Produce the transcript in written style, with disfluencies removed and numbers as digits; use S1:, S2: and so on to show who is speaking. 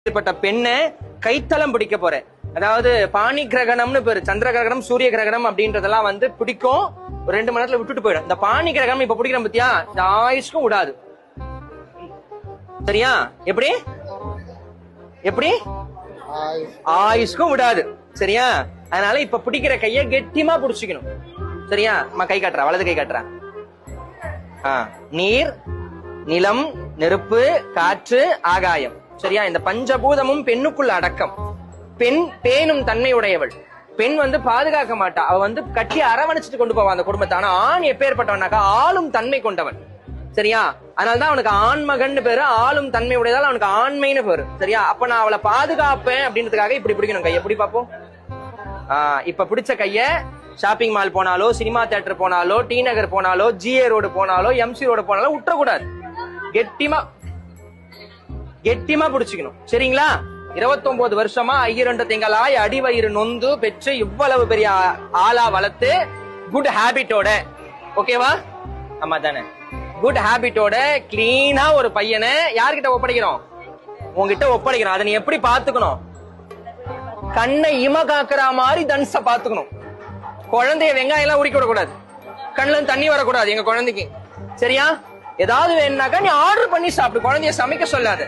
S1: இப்பட்ட பெண்ணை கைத்தளம் பிடிக்க போறேன். அதாவது பாணி கிரகணம்னு பேரு. சந்திர கிரகணம், சூரிய கிரகணம் அப்படின்றதெல்லாம் வந்து பிடிக்கும், ஒரு 2 மணி நேரத்துல விட்டுட்டு போயிடும். இந்த பாணி கிரகணம் இப்ப பிடிக்கிறோம் பத்தியா, இந்த ஆயுஷ்க்கும் விடாது. சரியா? எப்படி எப்படி ஆயுஷ்க்கும் விடாது. சரியா? அதனால இப்ப பிடிக்கிற கைய கெட்டியமா பிடிச்சிக்கணும். சரியா? கை காட்டுறா, வலது கை காட்டுறா. நீர், நிலம், நெருப்பு, காற்று, ஆகாயம். சரியா? இந்த பஞ்சபூதமும் பெண்ணுக்குள்ள அடக்கம். பெண் பேணும் தன்மை உடையவள். பெண் வந்து பாதுகாக்க மாட்டா, அவ வந்து கட்டி அரவணைச்சிட்டு கொண்டு போவா அந்த குடும்பத்தை. ஆனா ஆண் எப்பேற்பட்டவனாக்கா ஆளும் தன்மை கொண்டவன். சரியா? அதனாலதான் அவனுக்கு ஆண்மகன் பேரு. ஆளும் தன்மை உடையதால் அவனுக்கு ஆண்மைன்னு பேரு. சரியா? அப்ப நான் அவளை பாதுகாப்பேன் அப்படின்றதுக்காக இப்படி பிடிக்கணும் கையை. எப்படி பாப்போம்? இப்ப பிடிச்ச கைய ஷாப்பிங் மால் போனாலோ, சினிமா தியேட்டர் போனாலோ, டி நகர் போனாலோ, ஜிஏ ரோடு போனாலோ, எம்சி ரோடு போனாலோ விட்டுறக்கூடாது. கெட்டிமா பிடிச்சுக்கணும். சரிங்களா? 29 வருஷமா ஐயரண்டு திங்களாய் அடிவயிறு நொந்து பெற்று இவ்வளவு பெரிய ஆளா வளர்த்து குட் ஹேபிட்டோட, ஓகேவா? ஆமா தானே? குட் ஹேபிட்டோட கிளீனா ஒரு பையனை யார்கிட்ட ஒப்படைக்கிறோம்? உங்ககிட்ட ஒப்படைக்கிறோம். அதை நீ எப்படி பாத்துக்கணும்? கண்ணை இம காக்குற மாதிரி தன்ச பாத்துக்கணும். குழந்தைய வெங்காயம் எல்லாம் உரிக்க விடக்கூடாது, கண்ணுல தண்ணி வரக்கூடாது எங்க குழந்தைக்கு. சரியா? ஏதாவது வேணும்னாக்கா நீ ஆர்டர் பண்ணி சாப்பிடு, குழந்தைய சமைக்க சொல்லாத.